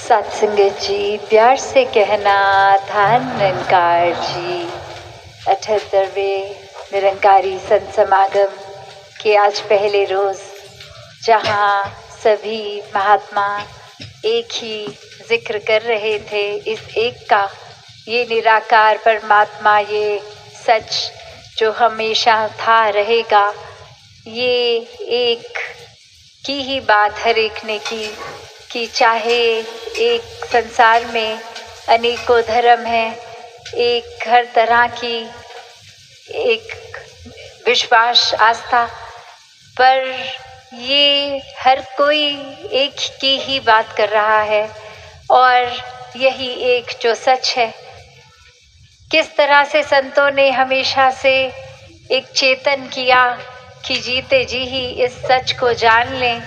सत्संगत जी, प्यार से कहना धान निरंकार जी। 78वें निरंकारी संत समागम के आज पहले रोज, जहाँ सभी महात्मा एक ही जिक्र कर रहे थे, इस एक का, ये निराकार परमात्मा, ये सच जो हमेशा था रहेगा, ये एक की ही बात हर एक ने की कि चाहे एक संसार में अनेकों धर्म हैं, एक हर तरह की एक विश्वास आस्था, पर ये हर कोई एक की ही बात कर रहा है और यही एक जो सच है। किस तरह से संतों ने हमेशा से एक चेतन किया कि जीते जी ही इस सच को जान लें।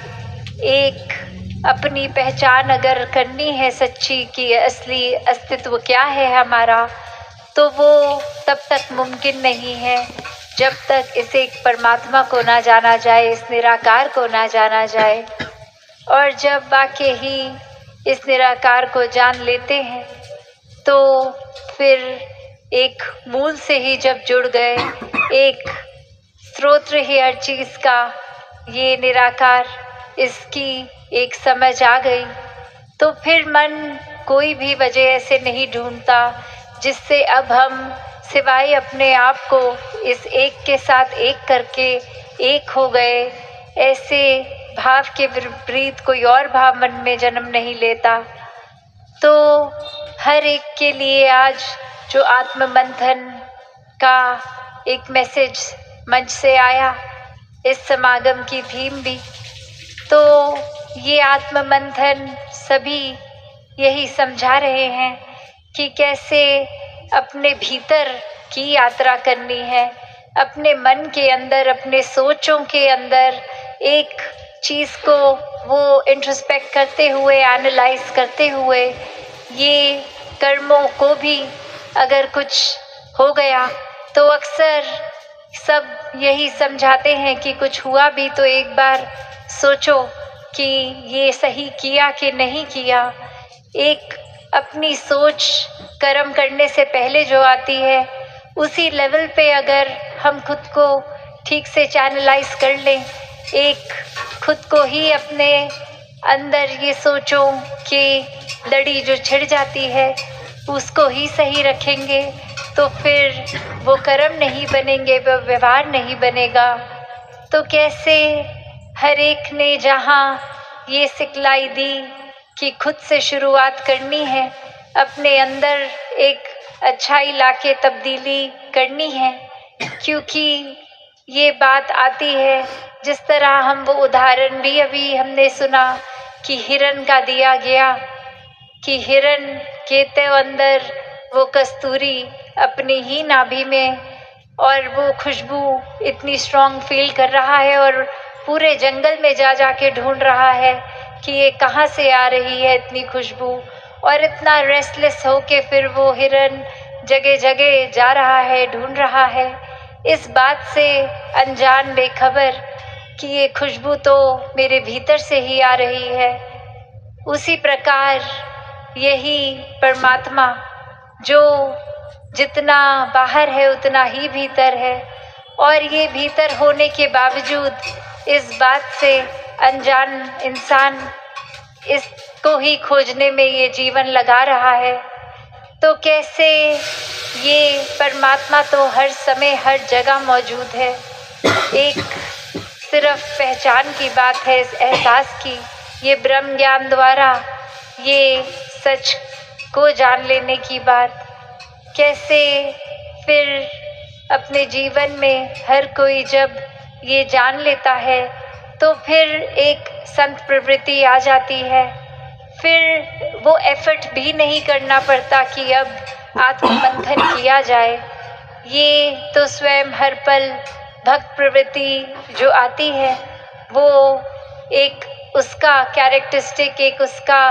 एक अपनी पहचान अगर करनी है सच्ची कि असली अस्तित्व क्या है हमारा, तो वो तब तक मुमकिन नहीं है जब तक इस एक परमात्मा को ना जाना जाए, इस निराकार को ना जाना जाए। और जब वाकई ही इस निराकार को जान लेते हैं, तो फिर एक मूल से ही जब जुड़ गए, एक स्रोत ही हर चीज़ का, ये निराकार, इसकी एक समझ आ गई, तो फिर मन कोई भी वजह ऐसे नहीं ढूंढता जिससे अब हम सिवाय अपने आप को इस एक के साथ एक करके एक हो गए, ऐसे भाव के विपरीत कोई और भाव मन में जन्म नहीं लेता। तो हर एक के लिए आज जो आत्म मंथन का एक मैसेज मंच से आया, इस समागम की थीम भी, तो ये आत्म मंथन सभी यही समझा रहे हैं कि कैसे अपने भीतर की यात्रा करनी है, अपने मन के अंदर, अपने सोचों के अंदर एक चीज़ को वो इंट्रोस्पेक्ट करते हुए, एनालाइज करते हुए, ये कर्मों को भी अगर कुछ हो गया तो अक्सर सब यही समझाते हैं कि कुछ हुआ भी तो एक बार सोचो कि ये सही किया कि नहीं किया। एक अपनी सोच कर्म करने से पहले जो आती है, उसी लेवल पे अगर हम खुद को ठीक से चैनलाइज कर लें, एक खुद को ही अपने अंदर ये सोचो कि लड़ी जो छिड़ जाती है उसको ही सही रखेंगे, तो फिर वो कर्म नहीं बनेंगे, वो व्यवहार नहीं बनेगा। तो कैसे हर एक ने जहाँ ये सिखलाई दी कि खुद से शुरुआत करनी है, अपने अंदर एक अच्छाई लाके तब्दीली करनी है, क्योंकि ये बात आती है, जिस तरह हम वो उदाहरण भी अभी हमने सुना कि हिरन का दिया गया, कि हिरन के तो अंदर वो कस्तूरी अपनी ही नाभि में, और वो खुशबू इतनी स्ट्रॉन्ग फील कर रहा है और पूरे जंगल में जा के ढूंढ रहा है कि ये कहाँ से आ रही है इतनी खुशबू, और इतना रेस्टलेस हो के फिर वो हिरन जगह जगह जा रहा है, ढूंढ रहा है, इस बात से अनजान, बेखबर कि ये खुशबू तो मेरे भीतर से ही आ रही है। उसी प्रकार यही परमात्मा जो जितना बाहर है उतना ही भीतर है, और ये भीतर होने के बावजूद इस बात से अनजान इंसान इसको ही खोजने में ये जीवन लगा रहा है। तो कैसे ये परमात्मा तो हर समय हर जगह मौजूद है, एक सिर्फ पहचान की बात है, इस एहसास की, ये ब्रह्म ज्ञान द्वारा ये सच को जान लेने की बात। कैसे फिर अपने जीवन में हर कोई जब ये जान लेता है, तो फिर एक संत प्रवृत्ति आ जाती है, फिर वो एफर्ट भी नहीं करना पड़ता कि अब आत्ममंथन किया जाए। ये तो स्वयं हर पल भक्त प्रवृत्ति जो आती है, वो एक उसका कैरेक्टरिस्टिक, एक उसका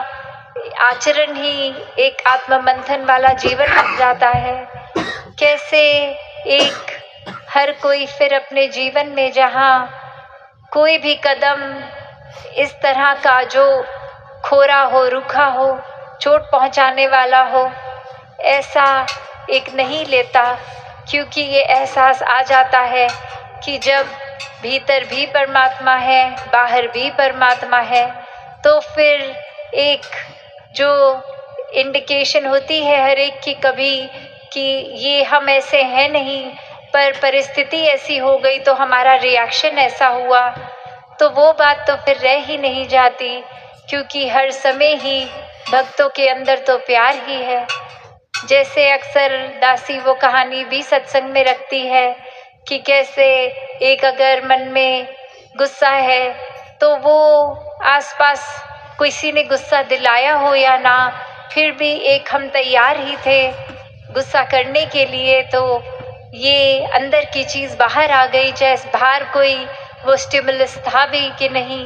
आचरण ही एक आत्ममंथन वाला जीवन बन जाता है। कैसे एक हर कोई फिर अपने जीवन में जहाँ कोई भी कदम इस तरह का जो खोरा हो, रूखा हो, चोट पहुंचाने वाला हो, ऐसा एक नहीं लेता, क्योंकि ये एहसास आ जाता है कि जब भीतर भी परमात्मा है, बाहर भी परमात्मा है, तो फिर एक जो इंडिकेशन होती है हर एक की कभी कि ये हम ऐसे हैं नहीं, पर परिस्थिति ऐसी हो गई तो हमारा रिएक्शन ऐसा हुआ, तो वो बात तो फिर रह ही नहीं जाती, क्योंकि हर समय ही भक्तों के अंदर तो प्यार ही है। जैसे अक्सर दासी वो कहानी भी सत्संग में रखती है कि कैसे एक अगर मन में गुस्सा है तो वो आसपास किसी ने गुस्सा दिलाया हो या ना, फिर भी एक हम तैयार ही थे गुस्सा करने के लिए, तो ये अंदर की चीज़ बाहर आ गई, जैसे बाहर कोई वो स्टिमुलस था भी कि नहीं,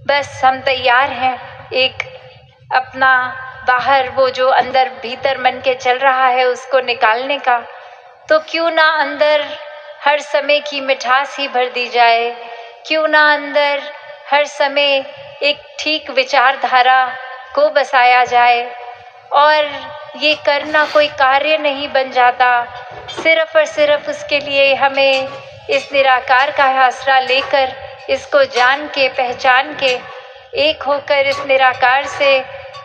बस हम तैयार हैं एक अपना बाहर वो जो अंदर भीतर मन के चल रहा है उसको निकालने का। तो क्यों ना अंदर हर समय की मिठास ही भर दी जाए, क्यों ना अंदर हर समय एक ठीक विचारधारा को बसाया जाए। और ये करना कोई कार्य नहीं बन जाता, सिर्फ और सिर्फ उसके लिए हमें इस निराकार का आसरा लेकर, इसको जान के पहचान के एक होकर इस निराकार से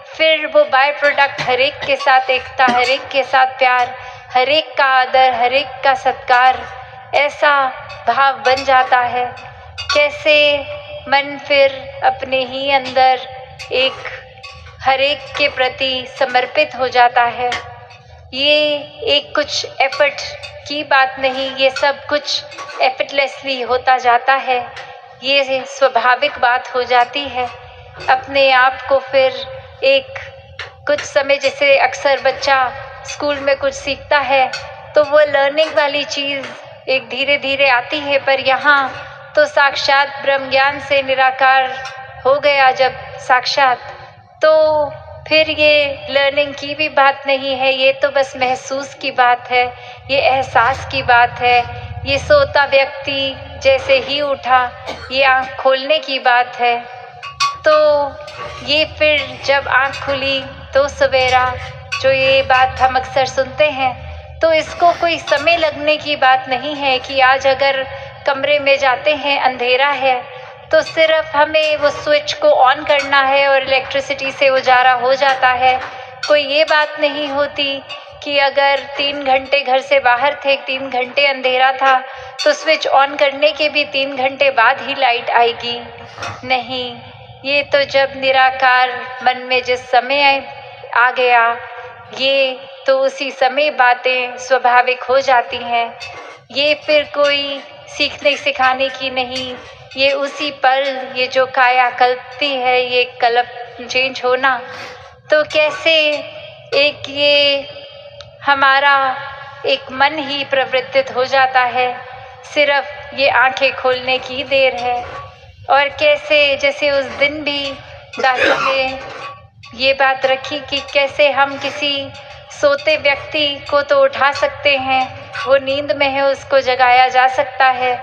फिर वो बाय प्रोडक्ट हर एक के साथ एकता, हर एक के साथ प्यार, हर एक का आदर, हर एक का सत्कार, ऐसा भाव बन जाता है। कैसे मन फिर अपने ही अंदर एक हर एक के प्रति समर्पित हो जाता है। ये एक कुछ एफर्ट की बात नहीं, ये सब कुछ एफर्टलेसली होता जाता है, ये स्वाभाविक बात हो जाती है। अपने आप को फिर एक कुछ समय, जैसे अक्सर बच्चा स्कूल में कुछ सीखता है तो वो लर्निंग वाली चीज़ एक धीरे धीरे आती है, पर यहाँ तो साक्षात ब्रह्म ज्ञान से निराकार हो गया जब साक्षात, तो फिर ये लर्निंग की भी बात नहीं है, ये तो बस महसूस की बात है, ये एहसास की बात है। ये सोता व्यक्ति जैसे ही उठा, ये आँख खोलने की बात है। तो ये फिर जब आँख खुली तो सवेरा, जो ये बात हम अक्सर सुनते हैं, तो इसको कोई समय लगने की बात नहीं है कि आज अगर कमरे में जाते हैं अंधेरा है तो सिर्फ हमें वो स्विच को ऑन करना है और इलेक्ट्रिसिटी से उजाला हो जाता है। कोई ये बात नहीं होती कि अगर 3 घंटे घर से बाहर थे, 3 घंटे अंधेरा था, तो स्विच ऑन करने के भी 3 घंटे बाद ही लाइट आएगी। नहीं, ये तो जब निराकार मन में जिस समय आ गया, ये तो उसी समय बातें स्वाभाविक हो जाती हैं। ये फिर कोई सीखने सिखाने की नहीं, ये उसी पल, ये जो काया कल्पती है, ये कल्प चेंज होना, तो कैसे एक ये हमारा एक मन ही प्रवृत्तित हो जाता है, सिर्फ ये आंखें खोलने की देर है। और कैसे जैसे उस दिन भी दादी ने ये बात रखी कि कैसे हम किसी सोते व्यक्ति को तो उठा सकते हैं, वो नींद में है उसको जगाया जा सकता है,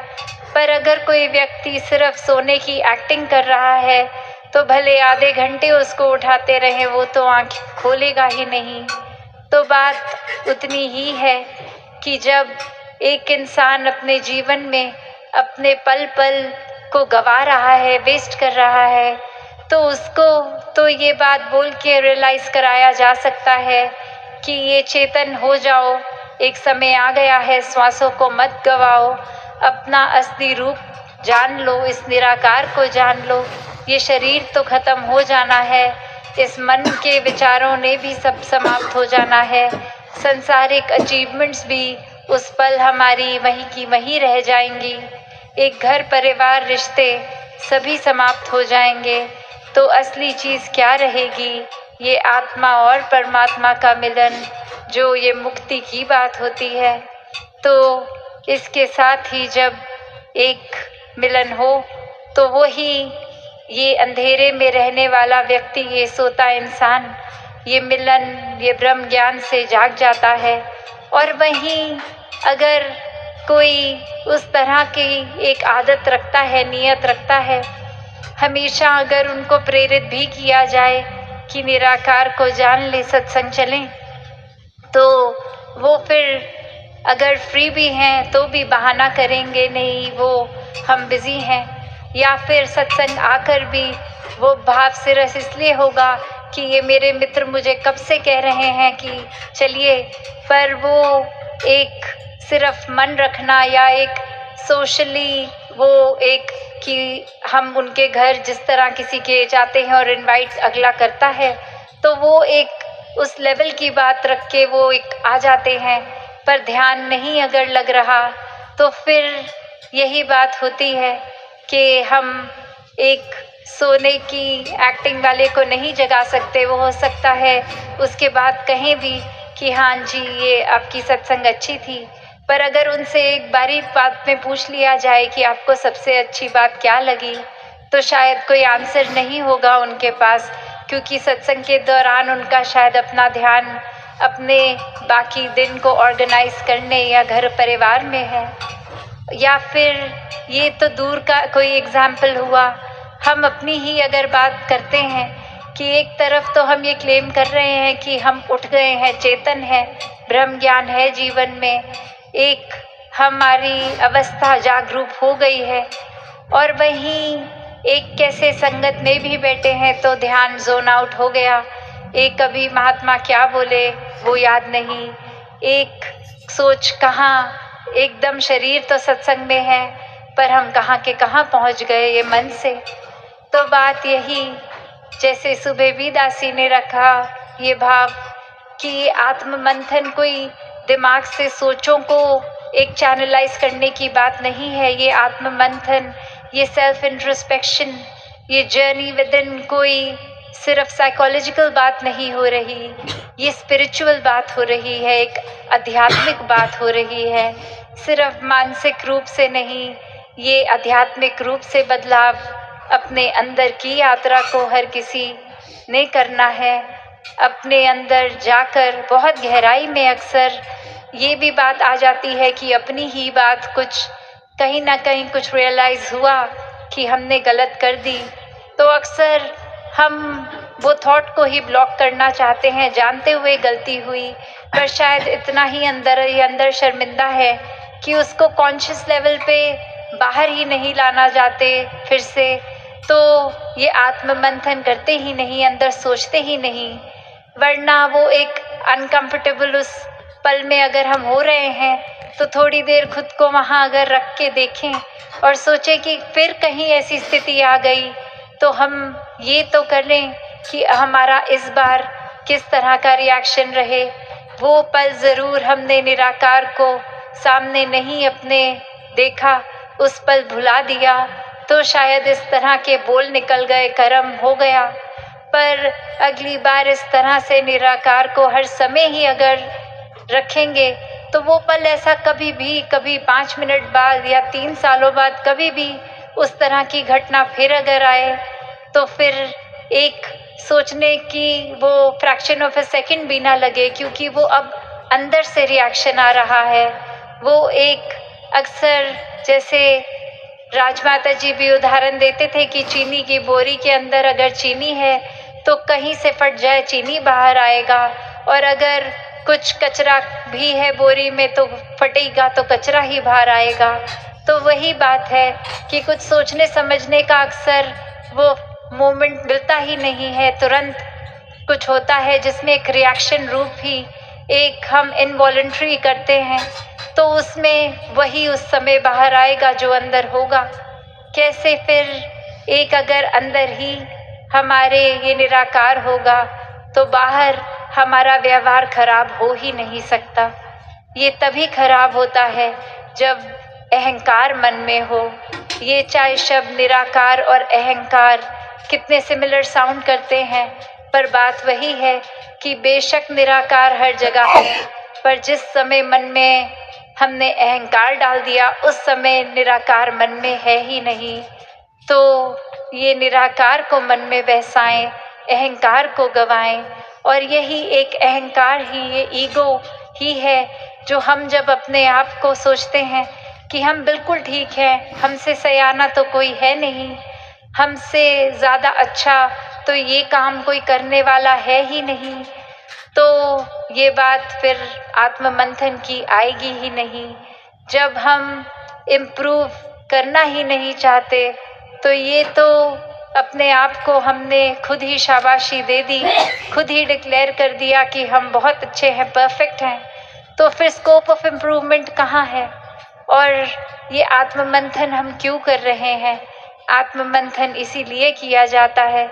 पर अगर कोई व्यक्ति सिर्फ सोने की एक्टिंग कर रहा है तो भले आधे घंटे उसको उठाते रहें, वो तो आँख खोलेगा ही नहीं। तो बात उतनी ही है कि जब एक इंसान अपने जीवन में अपने पल पल को गवा रहा है, वेस्ट कर रहा है, तो उसको तो ये बात बोल के रियलाइज़ कराया जा सकता है कि ये चेतन हो जाओ, एक समय आ गया है, श्वासों को मत गवाओ, अपना असली रूप जान लो, इस निराकार को जान लो। ये शरीर तो ख़त्म हो जाना है, इस मन के विचारों ने भी सब समाप्त हो जाना है, संसारिक अचीवमेंट्स भी उस पल हमारी वहीं की वहीं रह जाएंगी, एक घर परिवार रिश्ते सभी समाप्त हो जाएंगे। तो असली चीज़ क्या रहेगी? ये आत्मा और परमात्मा का मिलन, जो ये मुक्ति की बात होती है। तो इसके साथ ही जब एक मिलन हो तो वही ये अंधेरे में रहने वाला व्यक्ति, ये सोता इंसान, ये मिलन, ये ब्रह्म ज्ञान से जाग जाता है। और वहीं अगर कोई उस तरह की एक आदत रखता है, नियत रखता है, हमेशा अगर उनको प्रेरित भी किया जाए कि निराकार को जान ले, सत्संग चलें, तो वो फिर अगर फ्री भी हैं तो भी बहाना करेंगे, नहीं वो हम बिज़ी हैं, या फिर सत्संग आकर भी वो भाव से रस इसलिए होगा कि ये मेरे मित्र मुझे कब से कह रहे हैं कि चलिए, पर वो एक सिर्फ मन रखना या एक सोशली वो एक कि हम उनके घर जिस तरह किसी के जाते हैं और इनवाइट अगला करता है, तो वो एक उस लेवल की बात रख के वो एक आ जाते हैं, पर ध्यान नहीं अगर लग रहा तो फिर यही बात होती है कि हम एक सोने की एक्टिंग वाले को नहीं जगा सकते। वो हो सकता है उसके बाद कहें भी कि हाँ जी ये आपकी सत्संग अच्छी थी, पर अगर उनसे एक बारी बात में पूछ लिया जाए कि आपको सबसे अच्छी बात क्या लगी, तो शायद कोई आंसर नहीं होगा उनके पास, क्योंकि सत्संग के दौरान उनका शायद अपना ध्यान अपने बाकी दिन को ऑर्गेनाइज करने या घर परिवार में है। या फिर ये तो दूर का कोई एग्जाम्पल हुआ, हम अपनी ही अगर बात करते हैं कि एक तरफ तो हम ये क्लेम कर रहे हैं कि हम उठ गए हैं, चेतन है, ब्रह्म ज्ञान है जीवन में, एक हमारी अवस्था जागरूक हो गई है, और वहीं एक कैसे संगत में भी बैठे हैं तो ध्यान जोन आउट हो गया, एक कभी महात्मा क्या बोले वो याद नहीं, एक सोच कहाँ, एकदम शरीर तो सत्संग में है पर हम कहाँ के कहाँ पहुँच गए ये मन से। तो बात यही, जैसे सुबेबी दासी ने रखा ये भाव कि आत्म मंथन कोई दिमाग से सोचों को एक चैनलाइज करने की बात नहीं है, ये आत्म मंथन, ये सेल्फ इंट्रोस्पेक्शन, ये जर्नी विद इन कोई सिर्फ साइकोलॉजिकल बात नहीं हो रही, ये स्पिरिचुअल बात हो रही है, एक आध्यात्मिक बात हो रही है, सिर्फ मानसिक रूप से नहीं, ये आध्यात्मिक रूप से बदलाव अपने अंदर की यात्रा को हर किसी ने करना है। अपने अंदर जाकर बहुत गहराई में अक्सर ये भी बात आ जाती है कि अपनी ही बात कुछ कहीं ना कहीं कुछ रियलाइज़ हुआ कि हमने गलत कर दी, तो अक्सर हम वो थॉट को ही ब्लॉक करना चाहते हैं जानते हुए गलती हुई, पर शायद इतना ही अंदर शर्मिंदा है कि उसको कॉन्शियस लेवल पे बाहर ही नहीं लाना चाहते फिर से, तो ये आत्म मंथन करते ही नहीं, अंदर सोचते ही नहीं, वरना वो एक अनकंफर्टेबल उस पल में अगर हम हो रहे हैं तो थोड़ी देर खुद को वहाँ अगर रख के देखें और सोचें कि फिर कहीं ऐसी स्थिति आ गई तो हम ये तो कर लें कि हमारा इस बार किस तरह का रिएक्शन रहे। वो पल ज़रूर हमने निराकार को सामने नहीं अपने देखा, उस पल भुला दिया तो शायद इस तरह के बोल निकल गए, कर्म हो गया, पर अगली बार इस तरह से निराकार को हर समय ही अगर रखेंगे तो वो पल ऐसा कभी भी, कभी 5 मिनट बाद या 3 सालों बाद कभी भी उस तरह की घटना फिर अगर आए तो फिर एक सोचने की वो फ्रैक्शन ऑफ अ सेकंड भी ना लगे, क्योंकि वो अब अंदर से रिएक्शन आ रहा है। वो एक अक्सर जैसे राजमाता जी भी उदाहरण देते थे कि चीनी की बोरी के अंदर अगर चीनी है तो कहीं से फट जाए चीनी बाहर आएगा, और अगर कुछ कचरा भी है बोरी में तो फटेगा तो कचरा ही बाहर आएगा। तो वही बात है कि कुछ सोचने समझने का अक्सर वो मोमेंट मिलता ही नहीं है, तुरंत कुछ होता है जिसमें एक रिएक्शन रूप ही एक हम इनवॉलंटरी करते हैं, तो उसमें वही उस समय बाहर आएगा जो अंदर होगा। कैसे फिर एक अगर अंदर ही हमारे ये निराकार होगा तो बाहर हमारा व्यवहार खराब हो ही नहीं सकता। ये तभी खराब होता है जब अहंकार मन में हो। ये चाहे शब्द निराकार और अहंकार कितने सिमिलर साउंड करते हैं, पर बात वही है कि बेशक निराकार हर जगह है, पर जिस समय मन में हमने अहंकार डाल दिया उस समय निराकार मन में है ही नहीं। तो ये निराकार को मन में बसाएं, अहंकार को गवाएं, और यही एक अहंकार ही, ये ईगो ही है जो हम जब अपने आप को सोचते हैं कि हम बिल्कुल ठीक हैं, हमसे सयाना तो कोई है नहीं, हमसे ज़्यादा अच्छा तो ये काम कोई करने वाला है ही नहीं, तो ये बात फिर आत्म मंथन की आएगी ही नहीं। जब हम इम्प्रूव करना ही नहीं चाहते तो ये तो अपने आप को हमने खुद ही शाबाशी दे दी, खुद ही डिक्लेयर कर दिया कि हम बहुत अच्छे हैं, परफेक्ट हैं, तो फिर स्कोप ऑफ इम्प्रूवमेंट कहाँ है? और ये आत्म मंथन हम क्यों कर रहे हैं? आत्म मंथन इसीलिए किया जाता है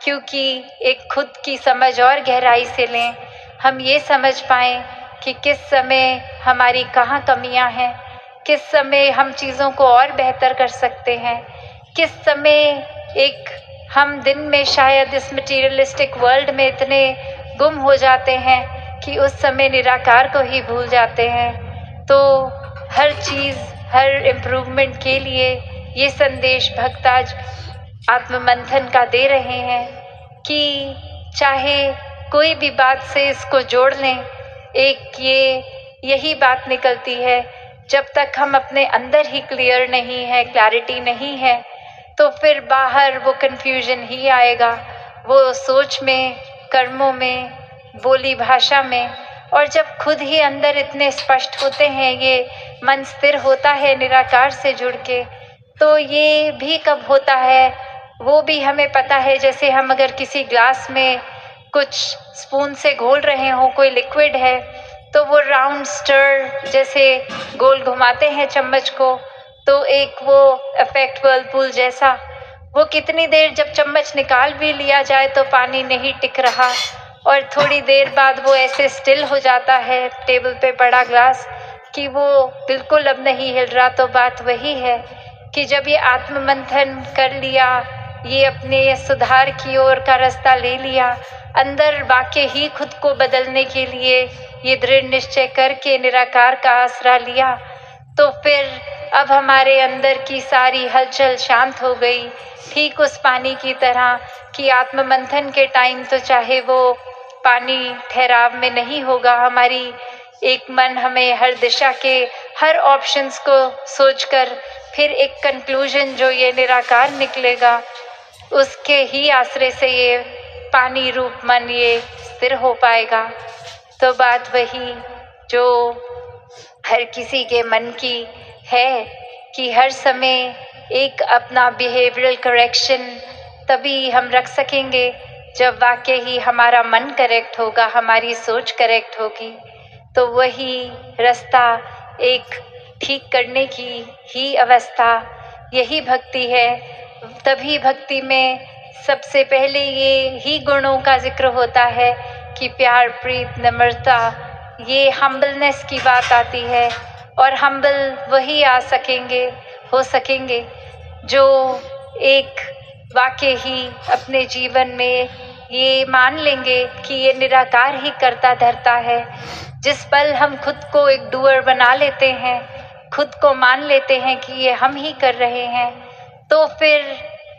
क्योंकि एक खुद की समझ और गहराई से लें, हम ये समझ पाएँ कि किस समय हमारी कहाँ कमियाँ हैं, किस समय हम चीज़ों को और बेहतर कर सकते हैं, किस समय एक हम दिन में शायद इस मटीरियलिस्टिक वर्ल्ड में इतने गुम हो जाते हैं कि उस समय निराकार को ही भूल जाते हैं। तो हर चीज़, हर इम्प्रूवमेंट के लिए ये संदेश भक्त आज आत्ममंथन का दे रहे हैं कि चाहे कोई भी बात से इसको जोड़ लें, एक यही बात निकलती है, जब तक हम अपने अंदर ही क्लियर नहीं है, क्लैरिटी नहीं है, तो फिर बाहर वो कन्फ्यूजन ही आएगा, वो सोच में, कर्मों में, बोली भाषा में। और जब खुद ही अंदर इतने स्पष्ट होते हैं, ये मन स्थिर होता है निराकार से जुड़ के, तो ये भी कब होता है वो भी हमें पता है। जैसे हम अगर किसी ग्लास में कुछ स्पून से घोल रहे हों, कोई लिक्विड है, तो वो राउंड स्टर जैसे गोल घुमाते हैं चम्मच को, तो एक वो इफेक्ट व्हर्लपूल जैसा, वो कितनी देर जब चम्मच निकाल भी लिया जाए तो पानी नहीं टिक रहा, और थोड़ी देर बाद वो ऐसे स्टिल हो जाता है टेबल पे पड़ा ग्लास कि वो बिल्कुल अब नहीं हिल रहा। तो बात वही है कि जब ये आत्ममंथन कर लिया, ये अपने सुधार की ओर का रास्ता ले लिया, अंदर वाकई ही खुद को बदलने के लिए ये दृढ़ निश्चय करके निराकार का आसरा लिया, तो फिर अब हमारे अंदर की सारी हलचल शांत हो गई। ठीक उस पानी की तरह कि आत्ममंथन के टाइम तो चाहे वो पानी ठहराव में नहीं होगा, हमारी एक मन हमें हर दिशा के हर ऑप्शंस को सोचकर फिर एक कंक्लूजन जो ये निराकार निकलेगा, उसके ही आश्रय से ये पानी रूप मन ये स्थिर हो पाएगा। तो बात वही जो हर किसी के मन की है कि हर समय एक अपना बिहेवियरल करेक्शन तभी हम रख सकेंगे जब वाकई ही हमारा मन करेक्ट होगा, हमारी सोच करेक्ट होगी। तो वही रास्ता एक ठीक करने की ही अवस्था, यही भक्ति है। तभी भक्ति में सबसे पहले ये ही गुणों का जिक्र होता है कि प्यार, प्रीत, नम्रता, ये हम्बलनेस की बात आती है। और हम्बल वही हो सकेंगे जो एक वाकई ही अपने जीवन में ये मान लेंगे कि ये निराकार ही करता धरता है। जिस पल हम खुद को एक डूअर बना लेते हैं, खुद को मान लेते हैं कि ये हम ही कर रहे हैं, तो फिर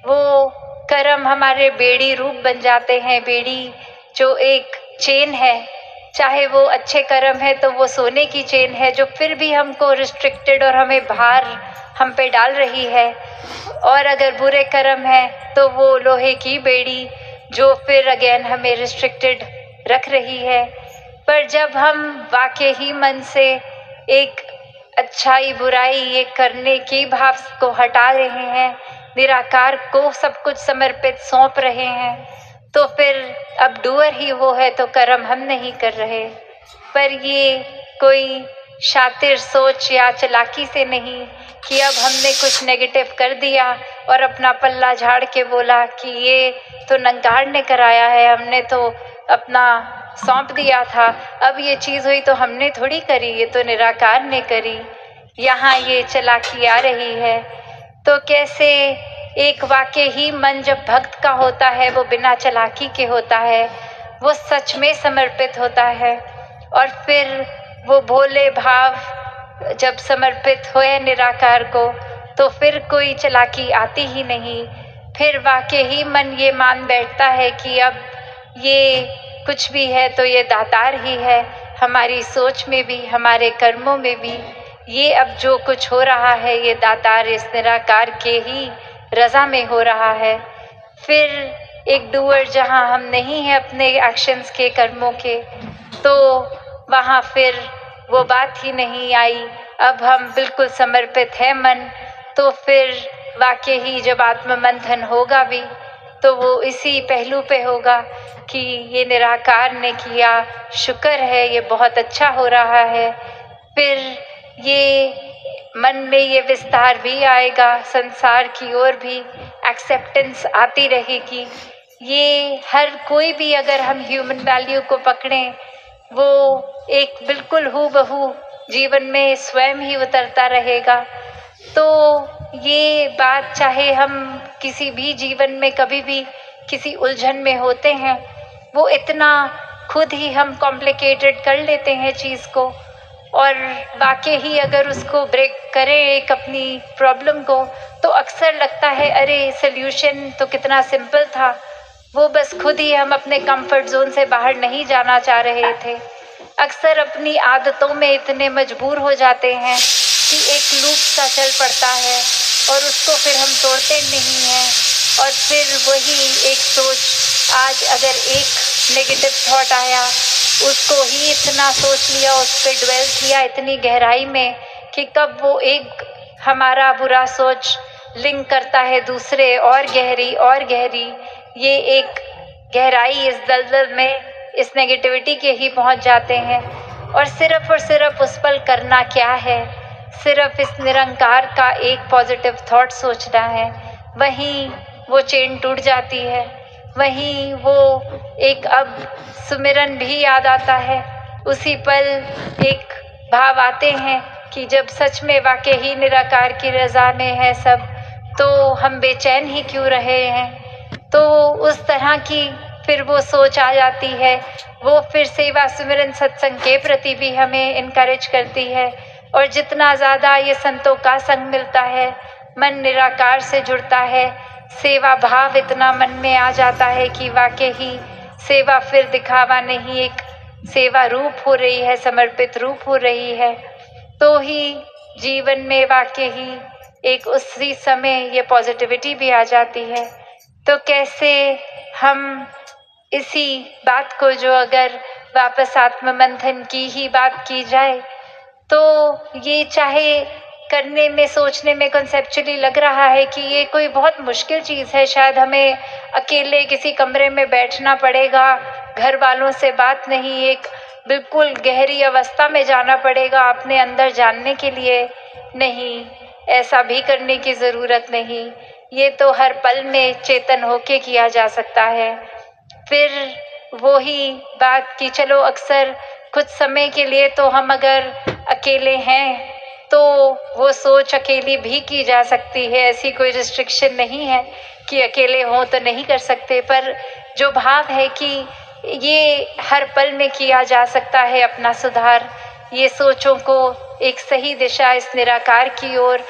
वो कर्म हमारे बेड़ी रूप बन जाते हैं। बेड़ी जो एक चेन है, चाहे वो अच्छे कर्म है तो वो सोने की चेन है जो फिर भी हमको रिस्ट्रिक्टेड और हमें भार हम पे डाल रही है, और अगर बुरे कर्म है तो वो लोहे की बेड़ी जो फिर अगेन हमें रिस्ट्रिक्टेड रख रही है। पर जब हम वाकई ही मन से एक अच्छाई बुराई ये करने की भाव को हटा रहे हैं, निराकार को सब कुछ समर्पित सौंप रहे हैं, तो फिर अब डूअर ही वो है तो कर्म हम नहीं कर रहे। पर ये कोई शातिर सोच या चालाकी से नहीं कि अब हमने कुछ नेगेटिव कर दिया और अपना पल्ला झाड़ के बोला कि ये तो नंगाड़ ने कराया है, हमने तो अपना सौंप दिया था, अब ये चीज़ हुई तो हमने थोड़ी करी, ये तो निराकार ने करी। यहाँ ये चालाकी आ रही है। तो कैसे एक वाकई ही मन जब भक्त का होता है वो बिना चालाकी के होता है, वो सच में समर्पित होता है, और फिर वो भोले भाव जब समर्पित होए निराकार को तो फिर कोई चालाकी आती ही नहीं। फिर वाकई ही मन ये मान बैठता है कि अब ये कुछ भी है तो ये दातार ही है, हमारी सोच में भी, हमारे कर्मों में भी। ये अब जो कुछ हो रहा है ये दातार इस निराकार के ही रज़ा में हो रहा है। फिर एक डूअर जहाँ हम नहीं हैं अपने एक्शंस के, कर्मों के, तो वहाँ फिर वो बात ही नहीं आई। अब हम बिल्कुल समर्पित है मन, तो फिर वाकई ही जब आत्ममंथन होगा भी तो वो इसी पहलू पे होगा कि ये निराकार ने किया, शुक्र है, ये बहुत अच्छा हो रहा है। फिर ये मन में ये विस्तार भी आएगा, संसार की ओर भी एक्सेप्टेंस आती रहेगी। ये हर कोई भी, अगर हम ह्यूमन वैल्यू को पकड़ें, वो एक बिल्कुल हूबहू जीवन में स्वयं ही उतरता रहेगा। तो ये बात, चाहे हम किसी भी जीवन में कभी भी किसी उलझन में होते हैं, वो इतना खुद ही हम कॉम्प्लिकेटेड कर लेते हैं चीज़ को, और वाकई ही अगर उसको ब्रेक करें एक अपनी प्रॉब्लम को, तो अक्सर लगता है अरे सल्यूशन तो कितना सिंपल था, वो बस खुद ही हम अपने कंफर्ट जोन से बाहर नहीं जाना चाह रहे थे। अक्सर अपनी आदतों में इतने मजबूर हो जाते हैं कि एक लूप सा चल पड़ता है और उसको फिर हम तोड़ते नहीं हैं, और फिर वही एक सोच, आज अगर एक नेगेटिव थॉट आया, उसको ही इतना सोच लिया, उस पर ड्वेल किया इतनी गहराई में कि कब वो एक हमारा बुरा सोच लिंक करता है दूसरे और गहरी, ये एक गहराई इस दलदल में, इस नेगेटिविटी के ही पहुंच जाते हैं। और सिर्फ उस पल करना क्या है, सिर्फ इस निरंकार का एक पॉजिटिव थॉट सोचना है, वहीं वो चेन टूट जाती है, वहीं वो एक अब सुमिरन भी याद आता है। उसी पल एक भाव आते हैं कि जब सच में वाकई ही निराकार की रज़ा में है सब, तो हम बेचैन ही क्यों रहे हैं। तो उस तरह की फिर वो सोच आ जाती है, वो फिर सेवा सुमिरन सत्संग के प्रति भी हमें इनकरेज करती है। और जितना ज़्यादा ये संतों का संग मिलता है, मन निराकार से जुड़ता है, सेवा भाव इतना मन में आ जाता है कि वाकई ही सेवा फिर दिखावा नहीं, एक सेवा रूप हो रही है, समर्पित रूप हो रही है। तो ही जीवन में वाकई ही एक उसी समय ये पॉजिटिविटी भी आ जाती है। तो कैसे हम इसी बात को, जो अगर वापस आत्ममंथन की ही बात की जाए, तो ये चाहे करने में, सोचने में कॉन्सेप्चुअली लग रहा है कि ये कोई बहुत मुश्किल चीज़ है, शायद हमें अकेले किसी कमरे में बैठना पड़ेगा, घर वालों से बात नहीं, एक बिल्कुल गहरी अवस्था में जाना पड़ेगा अपने अंदर जानने के लिए। नहीं, ऐसा भी करने की ज़रूरत नहीं, ये तो हर पल में चेतन होके किया जा सकता है। फिर वही बात कि चलो अक्सर कुछ समय के लिए तो हम अगर अकेले हैं तो वो सोच अकेली भी की जा सकती है, ऐसी कोई रिस्ट्रिक्शन नहीं है कि अकेले हों तो नहीं कर सकते। पर जो भाव है कि ये हर पल में किया जा सकता है अपना सुधार, ये सोचों को एक सही दिशा इस निराकार की ओर,